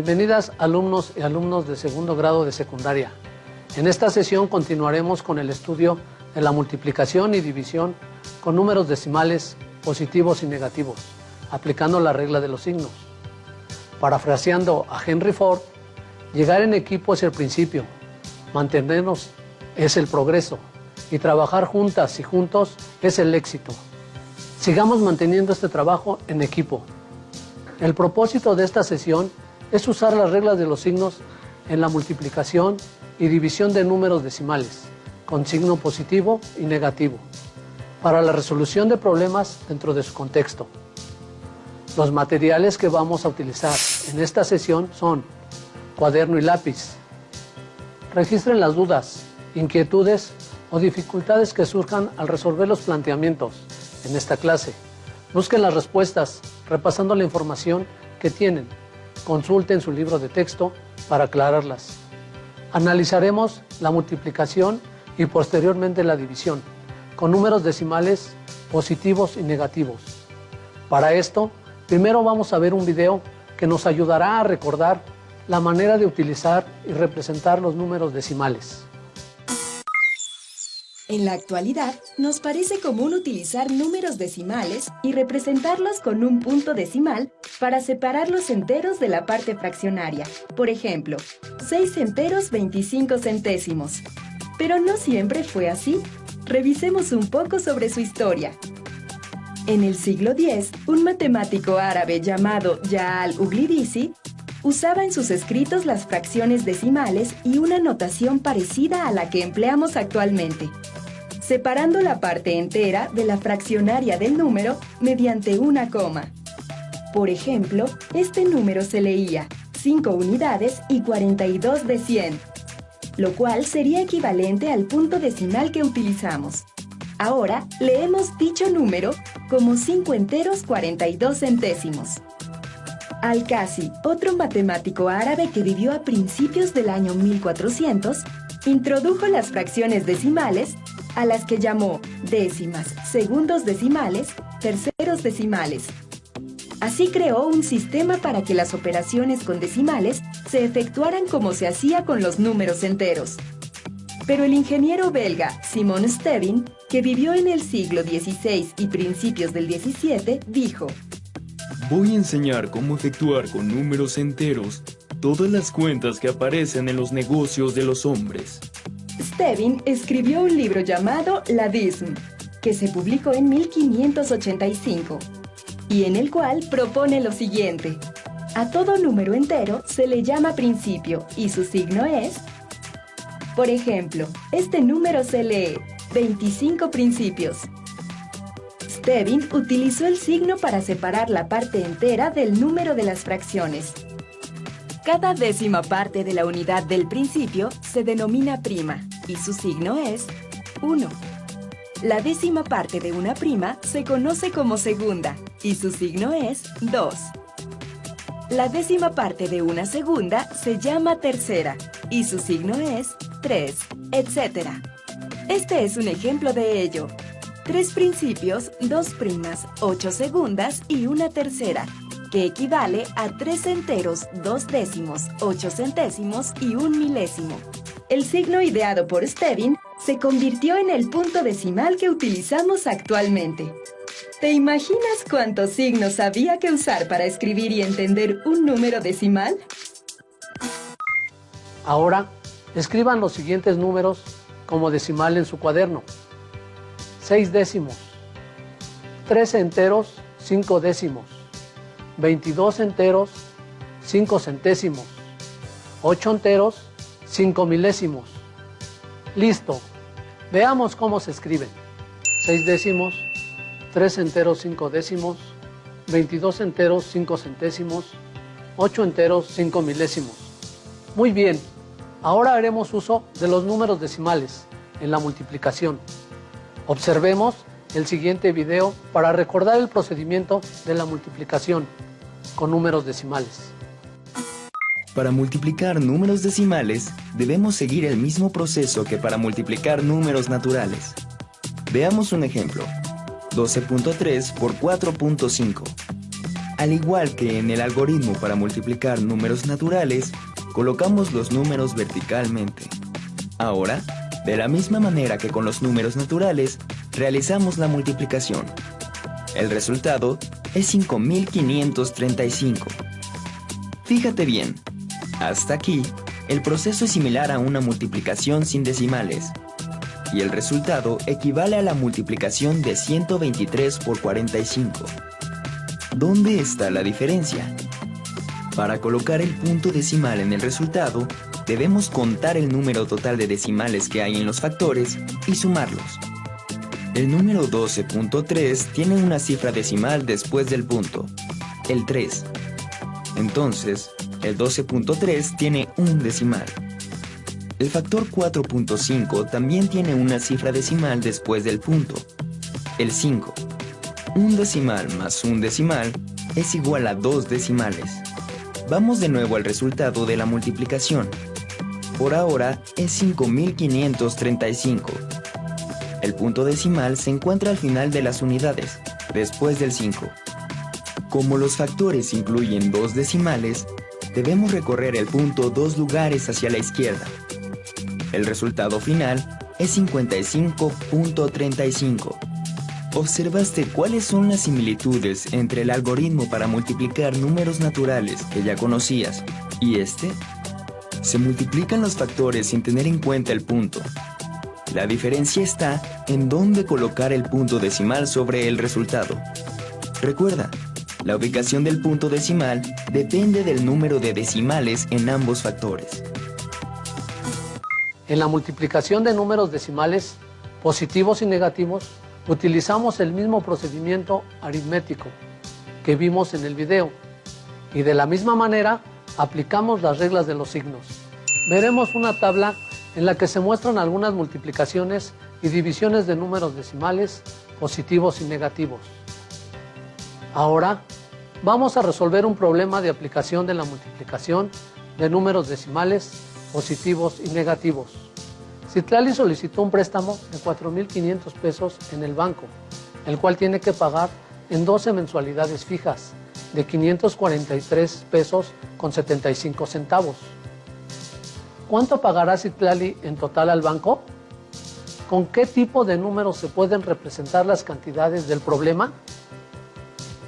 Bienvenidas alumnos y alumnos de segundo grado de secundaria. En esta sesión continuaremos con el estudio de la multiplicación y división con números decimales positivos y negativos, aplicando la regla de los signos. Parafraseando a Henry Ford, llegar en equipo es el principio, mantenernos es el progreso y trabajar juntas y juntos es el éxito. Sigamos manteniendo este trabajo en equipo. El propósito de esta sesión es usar las reglas de los signos en la multiplicación y división de números decimales, con signo positivo y negativo, para la resolución de problemas dentro de su contexto. Los materiales que vamos a utilizar en esta sesión son cuaderno y lápiz. Registren las dudas, inquietudes o dificultades que surjan al resolver los planteamientos en esta clase. Busquen las respuestas repasando la información que tienen. Consulten su libro de texto para aclararlas. Analizaremos la multiplicación y posteriormente la división con números decimales positivos y negativos. Para esto, primero vamos a ver un video que nos ayudará a recordar la manera de utilizar y representar los números decimales. En la actualidad, nos parece común utilizar números decimales y representarlos con un punto decimal para separar los enteros de la parte fraccionaria. Por ejemplo, 6 enteros 25 centésimos. Pero no siempre fue así. Revisemos un poco sobre su historia. En el siglo X, un matemático árabe llamado Jaal Uglidisi usaba en sus escritos las fracciones decimales y una notación parecida a la que empleamos actualmente, separando la parte entera de la fraccionaria del número mediante una coma. Por ejemplo, este número se leía 5 unidades y 42 de 100, lo cual sería equivalente al punto decimal que utilizamos. Ahora leemos dicho número como 5 enteros 42 centésimos. Al-Kasi, otro matemático árabe que vivió a principios del año 1400, introdujo las fracciones decimales, a las que llamó décimas, segundos decimales, terceros decimales. Así creó un sistema para que las operaciones con decimales se efectuaran como se hacía con los números enteros. Pero el ingeniero belga Simon Stevin, que vivió en el siglo XVI y principios del XVII, dijo: voy a enseñar cómo efectuar con números enteros todas las cuentas que aparecen en los negocios de los hombres. Stevin escribió un libro llamado La Dism, que se publicó en 1585, y en el cual propone lo siguiente: a todo número entero se le llama principio y su signo es... Por ejemplo, este número se lee 25 principios. Stevin utilizó el signo para separar la parte entera del número de las fracciones. Cada décima parte de la unidad del principio se denomina prima y su signo es 1. La décima parte de una prima se conoce como segunda y su signo es 2. La décima parte de una segunda se llama tercera y su signo es 3, etc. Este es un ejemplo de ello. 3 principios, 2 primas, 8 segundas y una tercera, que equivale a 3 enteros, 2 décimos, 8 centésimos y 1 milésimo. El signo ideado por Stevin se convirtió en el punto decimal que utilizamos actualmente. ¿Te imaginas cuántos signos había que usar para escribir y entender un número decimal? Ahora, escriban los siguientes números como decimal en su cuaderno. 6 décimos, 13 enteros, 5 décimos, 22 enteros, 5 centésimos, 8 enteros, 5 milésimos. Listo. Veamos cómo se escriben. 6 décimos, 3 enteros, 5 décimos, 22 enteros, 5 centésimos, 8 enteros, 5 milésimos. Muy bien. Ahora haremos uso de los números decimales en la multiplicación. Observemos el siguiente video para recordar el procedimiento de la multiplicación con números decimales. Para multiplicar números decimales, debemos seguir el mismo proceso que para multiplicar números naturales. Veamos un ejemplo. 12.3 por 4.5. Al igual que en el algoritmo para multiplicar números naturales, colocamos los números verticalmente. Ahora, de la misma manera que con los números naturales, realizamos la multiplicación. El resultado es 5535. Fíjate bien, hasta aquí, el proceso es similar a una multiplicación sin decimales, y el resultado equivale a la multiplicación de 123 por 45. ¿Dónde está la diferencia? Para colocar el punto decimal en el resultado, debemos contar el número total de decimales que hay en los factores y sumarlos. El número 12.3 tiene una cifra decimal después del punto, el 3. Entonces, el 12.3 tiene un decimal. El factor 4.5 también tiene una cifra decimal después del punto, el 5. Un decimal más un decimal es igual a 2 decimales. Vamos de nuevo al resultado de la multiplicación. Por ahora es 5535. El punto decimal se encuentra al final de las unidades, después del 5. Como los factores incluyen 2 decimales, debemos recorrer el punto 2 lugares hacia la izquierda. El resultado final es 55.35. ¿Observaste cuáles son las similitudes entre el algoritmo para multiplicar números naturales que ya conocías y este? Se multiplican los factores sin tener en cuenta el punto. La diferencia está en dónde colocar el punto decimal sobre el resultado. Recuerda, la ubicación del punto decimal depende del número de decimales en ambos factores. En la multiplicación de números decimales, positivos y negativos, utilizamos el mismo procedimiento aritmético que vimos en el video y de la misma manera aplicamos las reglas de los signos. Veremos una tabla en la que se muestran algunas multiplicaciones y divisiones de números decimales positivos y negativos. Ahora vamos a resolver un problema de aplicación de la multiplicación de números decimales positivos y negativos. Citlali solicitó un préstamo de 4,500 pesos en el banco, el cual tiene que pagar en 12 mensualidades fijas de 543 pesos con 75 centavos. ¿Cuánto pagará Citlali en total al banco? ¿Con qué tipo de números se pueden representar las cantidades del problema?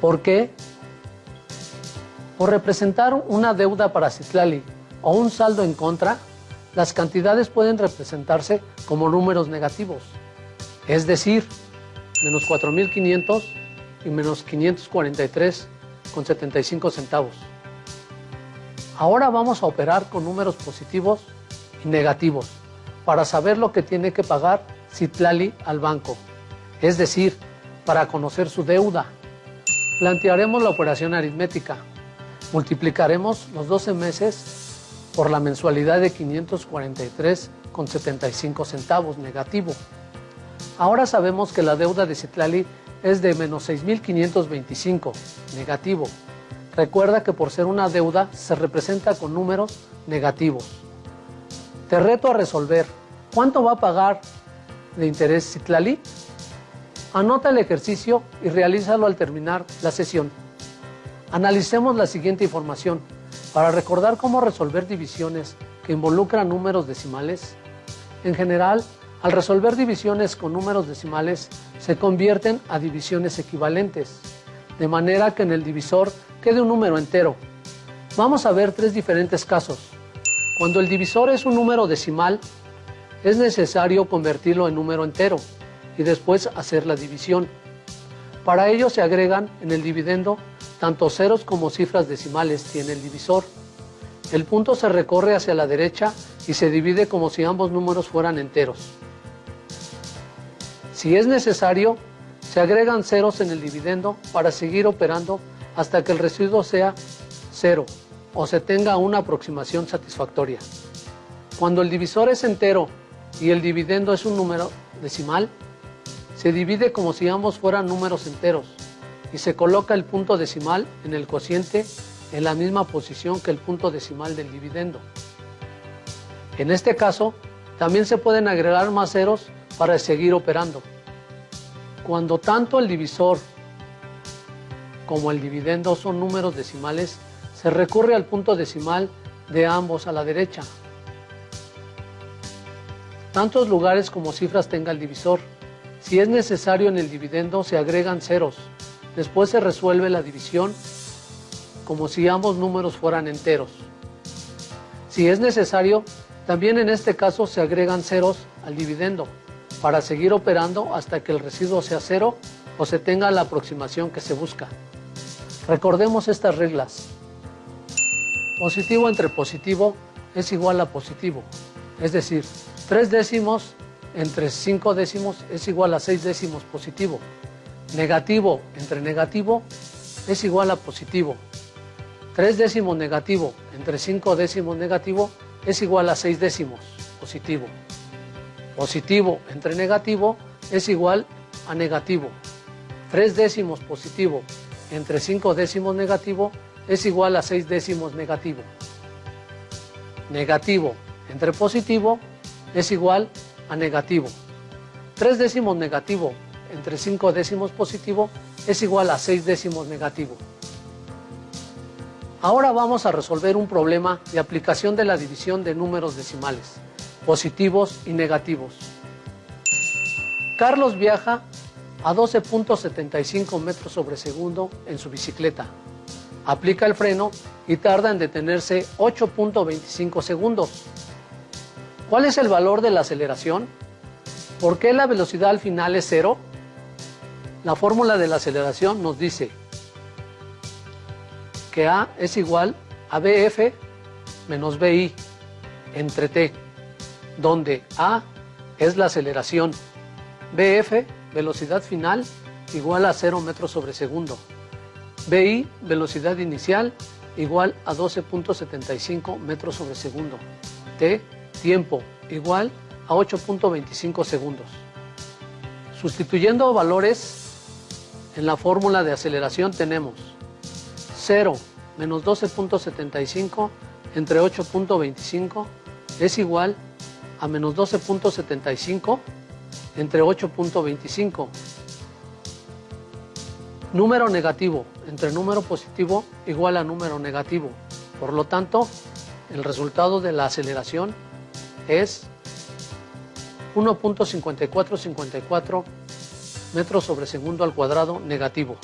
¿Por qué? Por representar una deuda para Citlali o un saldo en contra, las cantidades pueden representarse como números negativos, es decir, menos 4,500 y menos 543 con 75 centavos. Ahora vamos a operar con números positivos y negativos para saber lo que tiene que pagar Citlali al banco, es decir, para conocer su deuda. Plantearemos la operación aritmética. Multiplicaremos los 12 meses por la mensualidad de 543 con 75 centavos negativo. Ahora sabemos que la deuda de Citlali es de menos 6,525 negativo. Recuerda que por ser una deuda se representa con números negativos. Te reto a resolver. ¿Cuánto va a pagar de interés Citlali? Anota el ejercicio y realízalo al terminar la sesión. Analicemos la siguiente información. Para recordar cómo resolver divisiones que involucran números decimales, en general, al resolver divisiones con números decimales, se convierten a divisiones equivalentes, de manera que en el divisor quede un número entero. Vamos a ver 3 diferentes casos. Cuando el divisor es un número decimal, es necesario convertirlo en número entero y después hacer la división. Para ello se agregan en el dividendo tanto ceros como cifras decimales tiene el divisor. El punto se recorre hacia la derecha y se divide como si ambos números fueran enteros. Si es necesario, se agregan ceros en el dividendo para seguir operando hasta que el residuo sea 0 o se tenga una aproximación satisfactoria. Cuando el divisor es entero y el dividendo es un número decimal, se divide como si ambos fueran números enteros y se coloca el punto decimal en el cociente en la misma posición que el punto decimal del dividendo. En este caso, también se pueden agregar más ceros para seguir operando. Cuando tanto el divisor como el dividendo son números decimales, se recurre al punto decimal de ambos a la derecha. Tantos lugares como cifras tenga el divisor. Si es necesario en el dividendo se agregan ceros. Después se resuelve la división como si ambos números fueran enteros. Si es necesario, también en este caso se agregan ceros al dividendo para seguir operando hasta que el residuo sea cero o se tenga la aproximación que se busca. Recordemos estas reglas. Positivo entre positivo es igual a positivo, es decir, 3 décimos entre 5 décimos es igual a 6 décimos positivo. Negativo entre negativo es igual a positivo. 3 décimos negativo entre 5 décimos negativo es igual a 6 décimos positivo. Positivo entre negativo es igual a negativo. 3 décimos positivo entre 5 décimos negativo es igual a 6 décimos negativo. Negativo entre positivo es igual a negativo. 3 décimos negativo entre 5 décimos positivo es igual a 6 décimos negativo. Ahora vamos a resolver un problema de aplicación de la división de números decimales, positivos y negativos. Carlos viaja a 12.75 metros sobre segundo en su bicicleta. Aplica el freno y tarda en detenerse 8.25 segundos. ¿Cuál es el valor de la aceleración? ¿Por qué la velocidad al final es cero? La fórmula de la aceleración nos dice que A es igual a BF menos BI entre T, donde A es la aceleración, BF, velocidad final, igual a 0 metros sobre segundo, BI, velocidad inicial, igual a 12.75 metros sobre segundo, T, tiempo, igual a 8.25 segundos. Sustituyendo valores en la fórmula de aceleración tenemos 0 menos 12.75 entre 8.25 es igual a menos 12.75 entre 8.25. Número negativo entre número positivo igual a número negativo. Por lo tanto, el resultado de la aceleración es 1.5454 metros sobre segundo al cuadrado negativo.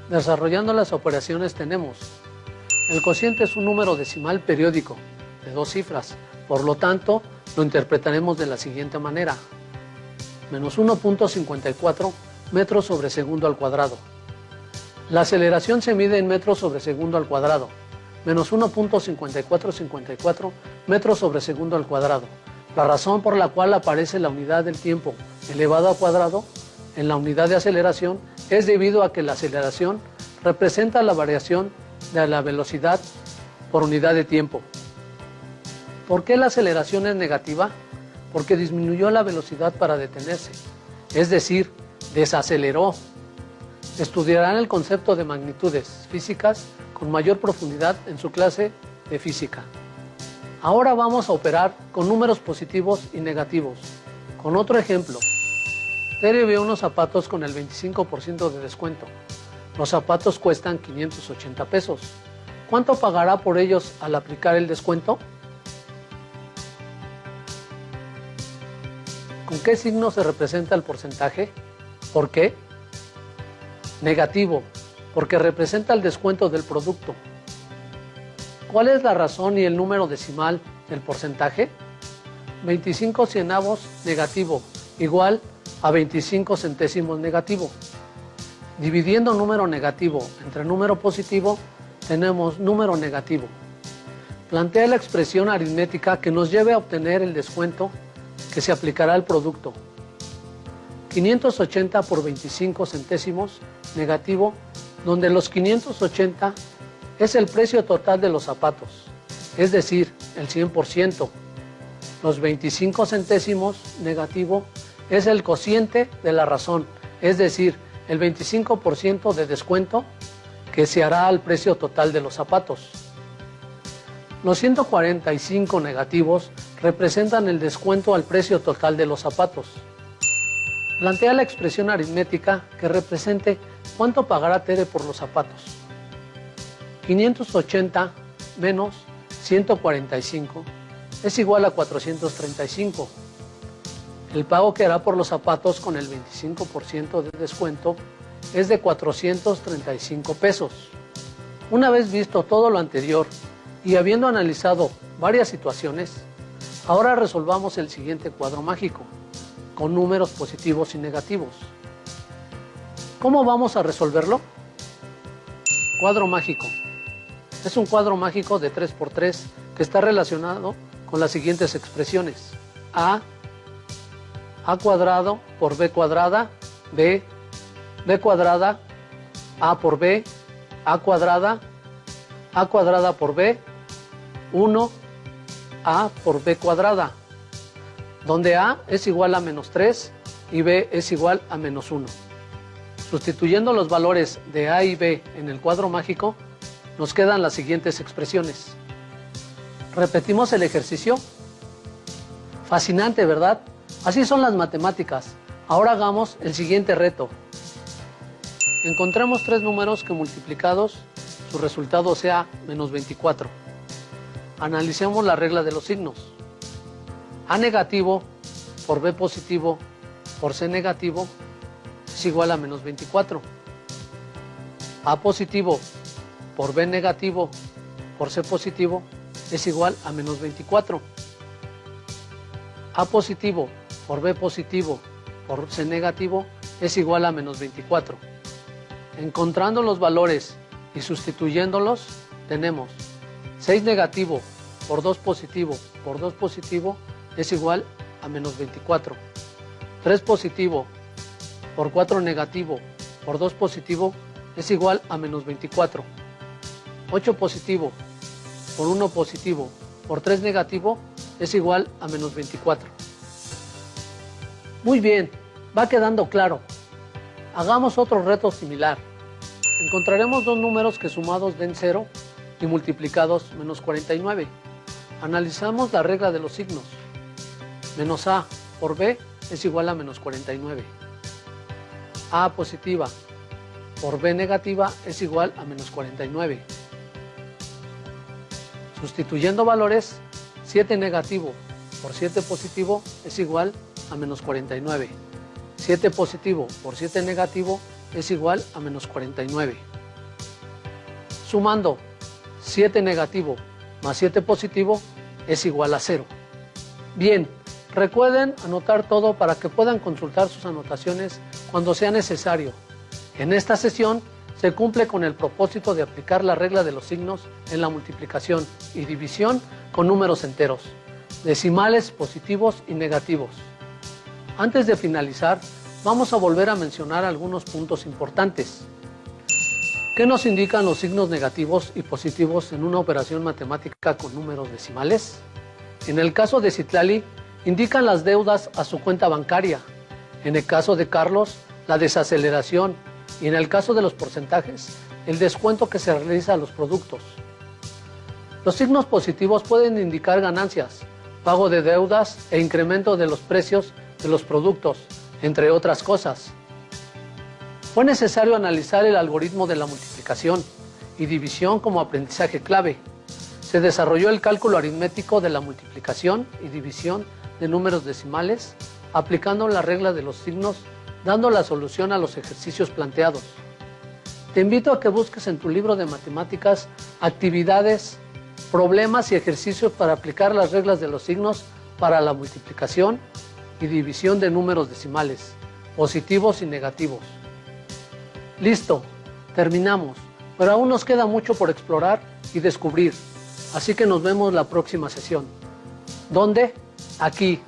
Desarrollando las operaciones tenemos: el cociente es un número decimal periódico de 2 cifras, por lo tanto lo interpretaremos de la siguiente manera: menos 1.54 metros sobre segundo al cuadrado. La aceleración se mide en metros sobre segundo al cuadrado, menos 1.5454 metros sobre segundo al cuadrado. La razón por la cual aparece la unidad del tiempo elevado al cuadrado en la unidad de aceleración es debido a que la aceleración representa la variación de la velocidad por unidad de tiempo. ¿Por qué la aceleración es negativa? Porque disminuyó la velocidad para detenerse, es decir, desaceleró. Estudiarán el concepto de magnitudes físicas con mayor profundidad en su clase de física. Ahora vamos a operar con números positivos y negativos. Con otro ejemplo, Tere vio unos zapatos con el 25% de descuento. Los zapatos cuestan 580 pesos. ¿Cuánto pagará por ellos al aplicar el descuento? ¿Con qué signo se representa el porcentaje? ¿Por qué? Negativo, porque representa el descuento del producto. ¿Cuál es la razón y el número decimal del porcentaje? 25 cienavos negativo, igual a 25 centésimos negativo. Dividiendo número negativo entre número positivo, tenemos número negativo. Plantea la expresión aritmética que nos lleve a obtener el descuento que se aplicará al producto. 580 por 25 centésimos negativo, donde los 580 es el precio total de los zapatos, es decir, el 100%. Los 25 centésimos negativo es el cociente de la razón, es decir, el 25% de descuento que se hará al precio total de los zapatos. Los 145 negativos representan el descuento al precio total de los zapatos. Plantea la expresión aritmética que represente ¿Cuánto pagará Tere por los zapatos? 580 menos 145 es igual a 435. El pago que hará por los zapatos con el 25% de descuento es de 435 pesos. Una vez visto todo lo anterior y habiendo analizado varias situaciones, ahora resolvamos el siguiente cuadro mágico, con números positivos y negativos. ¿Cómo vamos a resolverlo? Cuadro mágico. Es un cuadro mágico de 3×3 que está relacionado con las siguientes expresiones. A cuadrado por B cuadrada, B cuadrada, A por B, A cuadrada por B, 1, A por B cuadrada, donde A es igual a menos 3 y B es igual a menos 1. Sustituyendo los valores de A y B en el cuadro mágico, nos quedan las siguientes expresiones. Repetimos el ejercicio. Fascinante, ¿verdad? Así son las matemáticas. Ahora hagamos el siguiente reto. Encontremos tres números que multiplicados su resultado sea menos 24. Analicemos la regla de los signos. A negativo por B positivo por C negativo es igual a menos 24. A positivo por B negativo por C positivo es igual a menos 24. A positivo por B positivo por C negativo es igual a menos 24. Encontrando los valores y sustituyéndolos, tenemos 6 negativo por 2 positivo por 2 positivo es igual a menos 24. 3 positivo por 4 negativo por 2 positivo es igual a menos 24. 8 positivo por 1 positivo por 3 negativo es igual a menos 24. Muy bien, va quedando claro. Hagamos otro reto similar. Encontraremos dos números que sumados den 0 y multiplicados menos 49. Analizamos la regla de los signos. Menos A por B es igual a menos 49. A positiva por B negativa es igual a menos 49. Sustituyendo valores, 7 negativo por 7 positivo es igual a menos 49. 7 positivo por 7 negativo es igual a menos 49. Sumando 7 negativo más 7 positivo es igual a 0. Bien, recuerden anotar todo para que puedan consultar sus anotaciones cuando sea necesario. En esta sesión se cumple con el propósito de aplicar la regla de los signos en la multiplicación y división con números enteros, decimales positivos y negativos. Antes de finalizar, vamos a volver a mencionar algunos puntos importantes. ¿Qué nos indican los signos negativos y positivos en una operación matemática con números decimales? En el caso de Citlali, indican las deudas a su cuenta bancaria. En el caso de Carlos, la desaceleración. Y en el caso de los porcentajes, el descuento que se realiza a los productos. Los signos positivos pueden indicar ganancias, pago de deudas e incremento de los precios de los productos, entre otras cosas. Fue necesario analizar el algoritmo de la multiplicación y división como aprendizaje clave. Se desarrolló el cálculo aritmético de la multiplicación y división de números decimales, aplicando la regla de los signos, dando la solución a los ejercicios planteados. Te invito a que busques en tu libro de matemáticas actividades, problemas y ejercicios para aplicar las reglas de los signos para la multiplicación y división de números decimales, positivos y negativos. Listo, terminamos, pero aún nos queda mucho por explorar y descubrir, así que nos vemos la próxima sesión. ¿Dónde? Aquí.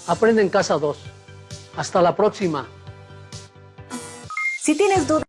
Aprende en Casa 2. Hasta la próxima. Si tienes dudas